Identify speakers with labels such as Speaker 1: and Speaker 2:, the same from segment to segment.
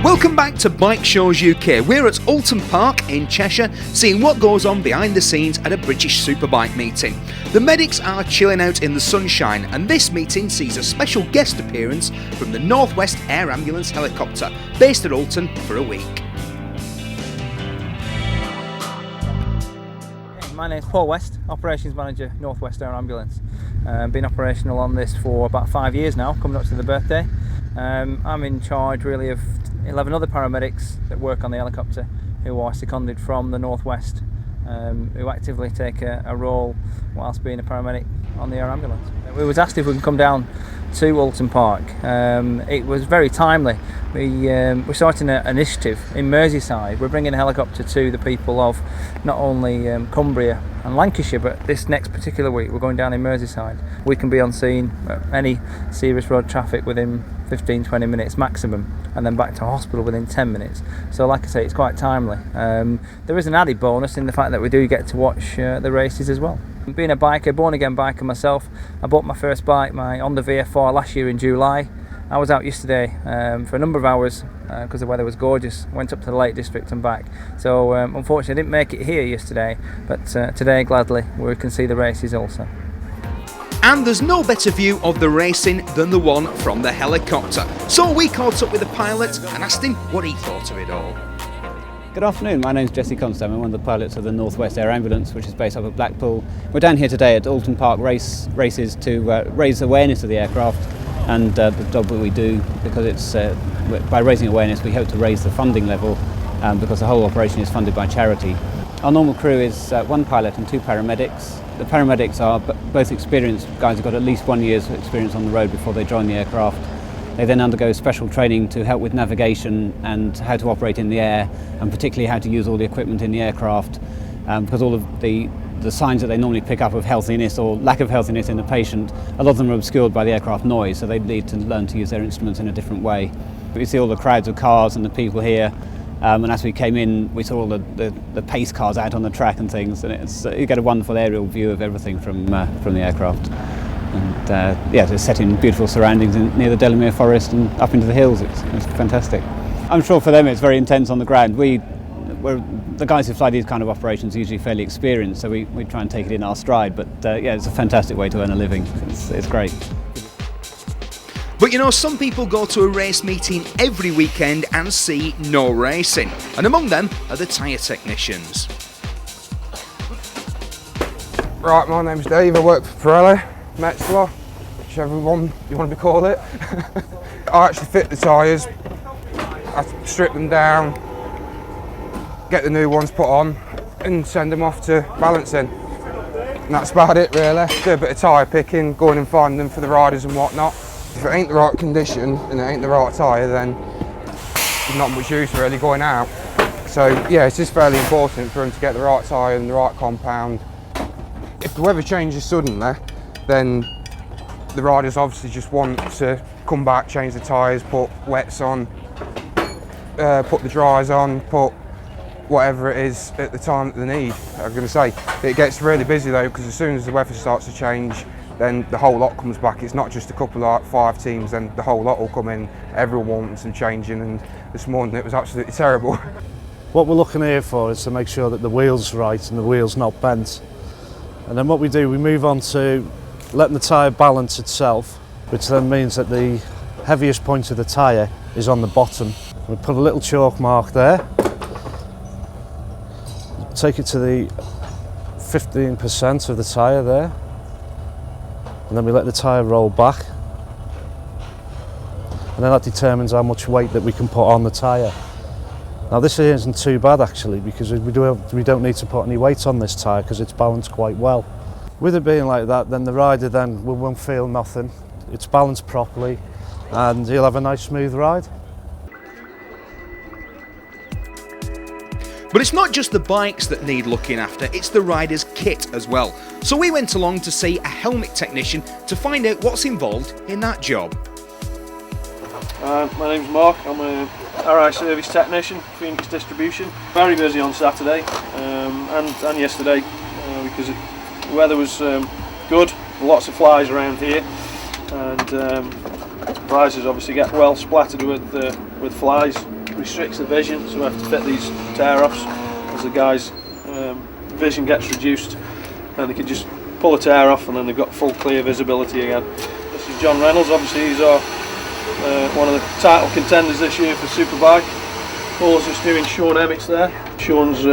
Speaker 1: Welcome back to Bike Shows UK. We're at Oulton Park in Cheshire, seeing what goes on behind the scenes at a British Superbike meeting. The medics are chilling out in the sunshine, and this meeting sees a special guest appearance from the North West Air Ambulance helicopter, based at Oulton for a week.
Speaker 2: My name is Paul West, Operations Manager, North West Air Ambulance. Been operational on this for about 5 years now, coming up to the birthday. I'm in charge really of 11 other paramedics that work on the helicopter who are seconded from the North West, who actively take a role whilst being a paramedic on the air ambulance. We was asked if we can come down to Oulton Park. It was very timely. We're starting an initiative in Merseyside. We're bringing a helicopter to the people of not only Cumbria and Lancashire, but this next particular week we're going down in Merseyside. We can be on scene at any serious road traffic within 15-20 minutes maximum, and then back to hospital within 10 minutes. So like I say, it's quite timely. There is an added bonus in the fact that we do get to watch the races as well. Being a biker, born again biker myself, I bought my first bike, my Honda VF4, last year in July. I was out yesterday for a number of hours because the weather was gorgeous. Went up to the Lake District and back. So unfortunately I didn't make it here yesterday, but today gladly we can see the races also.
Speaker 1: And there's no better view of the racing than the one from the helicopter. So we caught up with the pilot and asked him what he thought of it all.
Speaker 3: Good afternoon, my name's Jesse Constam. I'm one of the pilots of the North West Air Ambulance, which is based up at Blackpool. We're down here today at Oulton Park races to raise awareness of the aircraft and the job that we do, because it's by raising awareness we hope to raise the funding level because the whole operation is funded by charity. Our normal crew is one pilot and two paramedics. The paramedics are both experienced guys who've got at least 1 year's experience on the road before they join the aircraft. They then undergo special training to help with navigation and how to operate in the air, and particularly how to use all the equipment in the aircraft, because all of the signs that they normally pick up of healthiness or lack of healthiness in the patient, a lot of them are obscured by the aircraft noise, so they need to learn to use their instruments in a different way. We see all the crowds of cars and the people here, and as we came in we saw all the pace cars out on the track and things, and you get a wonderful aerial view of everything from the aircraft. And it's set in beautiful surroundings near the Delamere Forest and up into the hills. It's fantastic. I'm sure for them it's very intense on the ground. The guys who fly these kind of operations are usually fairly experienced, so we try and take it in our stride. But it's a fantastic way to earn a living. It's great.
Speaker 1: But you know, some people go to a race meeting every weekend and see no racing, and among them are the tyre technicians.
Speaker 4: Right, my name's Dave, I work for Pirelli, Metzler, whichever one you want to be called it. I actually fit the tyres, I strip them down, get the new ones put on and send them off to balancing. And that's about it really. Do a bit of tyre picking, going and finding them for the riders and whatnot. If it ain't the right condition and it ain't the right tyre, then there's not much use really going out. So yeah, it's just fairly important for them to get the right tyre and the right compound. If the weather changes suddenly, then the riders obviously just want to come back, change the tyres, put wets on, put the dries on, put whatever it is at the time that they need. I'm going to say it gets really busy though, because as soon as the weather starts to change, then the whole lot comes back. It's not just a couple of 5 teams, then the whole lot will come in. Everyone wants some changing, and this morning it was absolutely terrible.
Speaker 5: What we're looking here for is to make sure that the wheel's right and the wheel's not bent. And then what we do, we move on to letting the tyre balance itself, which then means that the heaviest point of the tyre is on the bottom. We put a little chalk mark there, take it to the 15% of the tyre there, and then we let the tyre roll back, and then that determines how much weight that we can put on the tyre. Now this isn't too bad actually, because we don't need to put any weight on this tyre because it's balanced quite well. With it being like that, then the rider won't feel nothing. It's balanced properly and he'll have a nice smooth ride.
Speaker 1: But it's not just the bikes that need looking after, it's the rider's kit as well. So we went along to see a helmet technician to find out what's involved in that job.
Speaker 6: My name's Mark, I'm a RI service technician, Phoenix Distribution. Very busy on Saturday and yesterday because the weather was good, lots of flies around here, and risers obviously get well splattered with flies. restricts the vision, so we have to fit these tear-offs as the guys' vision gets reduced, and they can just pull a tear off and then they've got full clear visibility again. This is John Reynolds, obviously he's our one of the title contenders this year for Superbike. Paul's just doing Sean Emmett's there. Sean's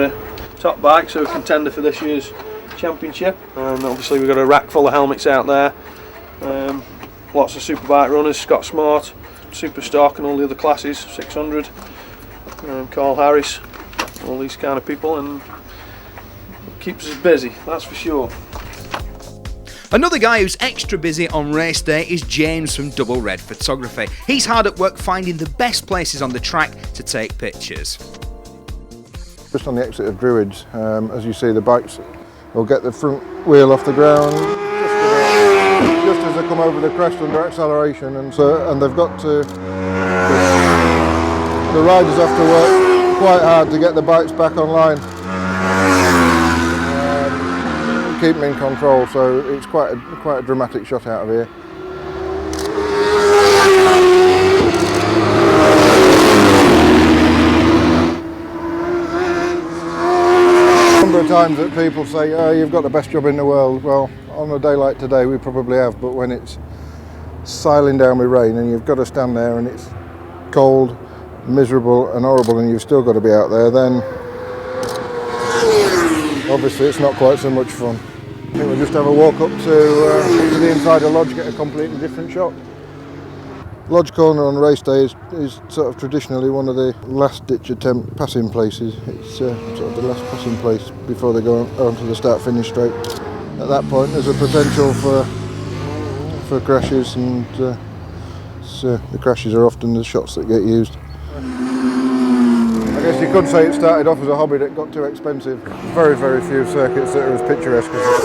Speaker 6: top bike, so a contender for this year's championship. And obviously we've got a rack full of helmets out there. Lots of Superbike runners, Scott Smart, Superstock and all the other classes, 600, Carl Harris, all these kind of people, and it keeps us busy, that's for sure.
Speaker 1: Another guy who's extra busy on race day is James from Double Red Photography. He's hard at work finding the best places on the track to take pictures.
Speaker 7: Just on the exit of Druids, as you see, the bikes will get the front wheel off the ground just as they come over the crest under acceleration, and they've got to, the riders have to work quite hard to get the bikes back online. Keep them in control, so it's quite a dramatic shot out of here. A number of times that people say, "Oh, you've got the best job in the world." Well, on a day like today, we probably have, but when it's siling down with rain and you've got to stand there and it's cold, miserable, and horrible, and you've still got to be out there, then obviously it's not quite so much fun. I think we'll just have a walk up to the inside of Lodge, get a completely different shot. Lodge Corner on race day is sort of traditionally one of the last ditch attempt passing places. It's sort of the last passing place before they go onto the start-finish straight. At that point there's a potential for crashes, and the crashes are often the shots that get used. I guess you could say it started off as a hobby that got too expensive. Very, very few circuits that are as picturesque as this.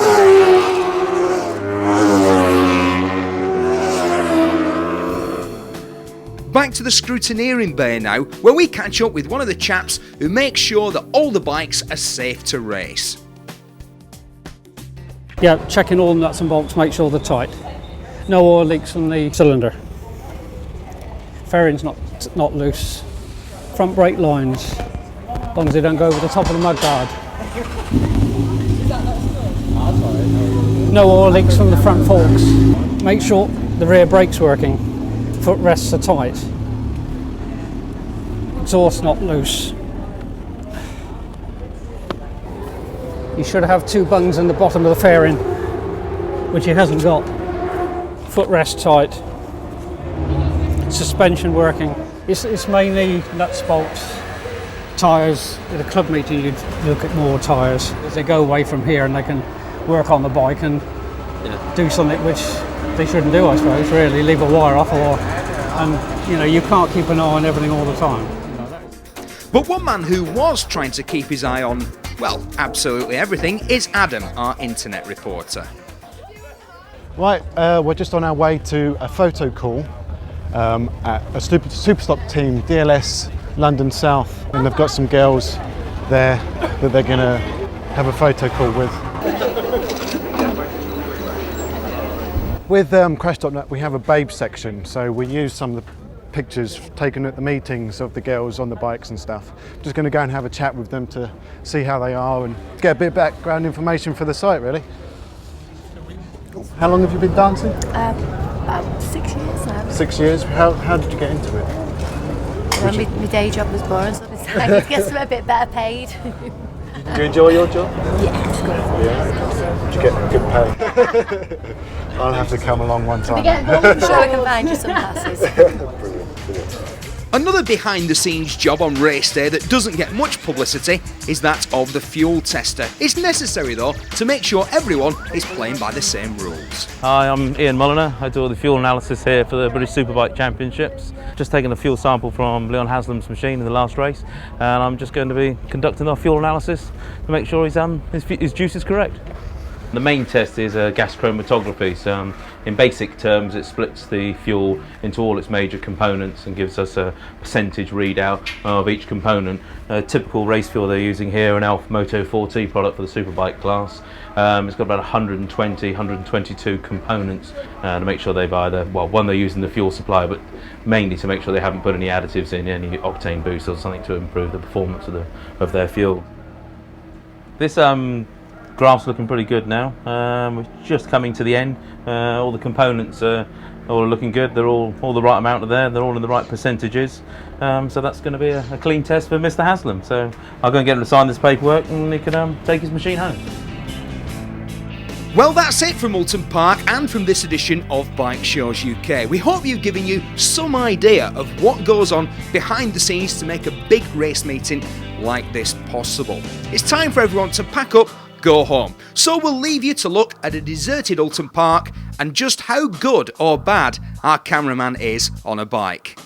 Speaker 1: Back to the scrutineering bay now, where we catch up with one of the chaps who makes sure that all the bikes are safe to race.
Speaker 8: Yeah, checking all the nuts and bolts, make sure they're tight. No oil leaks from the cylinder. Fairing's not loose. Front brake lines, as long as they don't go over the top of the mudguard. No oil leaks from the front forks. Make sure the rear brake's working. Footrests are tight. Exhaust not loose. You should have two bungs in the bottom of the fairing, which he hasn't got. Footrest tight. Suspension working. It's mainly nuts, bolts, tyres. At a club meeting you'd look at more tyres as they go away from here, and they can work on the bike and do something which they shouldn't do, I suppose, really, leave a wire off, and you can't keep an eye on everything all the time.
Speaker 1: But one man who was trying to keep his eye on, well, absolutely everything is Adam, our internet reporter.
Speaker 9: Right, we're just on our way to a photo call at a Superstock team, DLS London South, and they've got some girls there that they're going to have a photo call with. With Crash.net we have a babe section, so we use some of the pictures taken at the meetings of the girls on the bikes and stuff. Just going to go and have a chat with them to see how they are and get a bit of background information for the site, really. How long have you been dancing?
Speaker 10: About 6 years now.
Speaker 9: 6 years? How did you get into it?
Speaker 10: Well, my day job was boring, so I decided to get a bit better paid.
Speaker 9: Do you enjoy your job?
Speaker 10: Yeah, it's good.
Speaker 9: Yeah. Do you get good pay? I'll have to come along one time.
Speaker 10: I'm sure I can find you some passes.
Speaker 9: Brilliant.
Speaker 1: Another behind-the-scenes job on race day that doesn't get much publicity is that of the fuel tester. It's necessary though to make sure everyone is playing by the same rules.
Speaker 11: Hi, I'm Ian Mulliner. I do all the fuel analysis here for the British Superbike Championships. Just taken a fuel sample from Leon Haslam's machine in the last race, and I'm just going to be conducting our fuel analysis to make sure his juice is correct. The main test is gas chromatography. So in basic terms, it splits the fuel into all its major components and gives us a percentage readout of each component. Typical race fuel they're using here, an Alfa Moto 4T product for the superbike class. It's got about 120, 122 components to make sure they've either, well, one, they're using the fuel supply, but mainly to make sure they haven't put any additives in, any octane boost or something to improve the performance of their fuel. This graph's looking pretty good now. We're just coming to the end. All the components are all looking good. They're all the right amount of there. They're all in the right percentages. So that's going to be a clean test for Mr. Haslam. So I'll go and get him to sign this paperwork, and he can take his machine home.
Speaker 1: Well, that's it from Oulton Park and from this edition of Bike Shows UK. We hope we've given you some idea of what goes on behind the scenes to make a big race meeting like this possible. It's time for everyone to pack up, go home. So we'll leave you to look at a deserted Oulton Park and just how good or bad our cameraman is on a bike.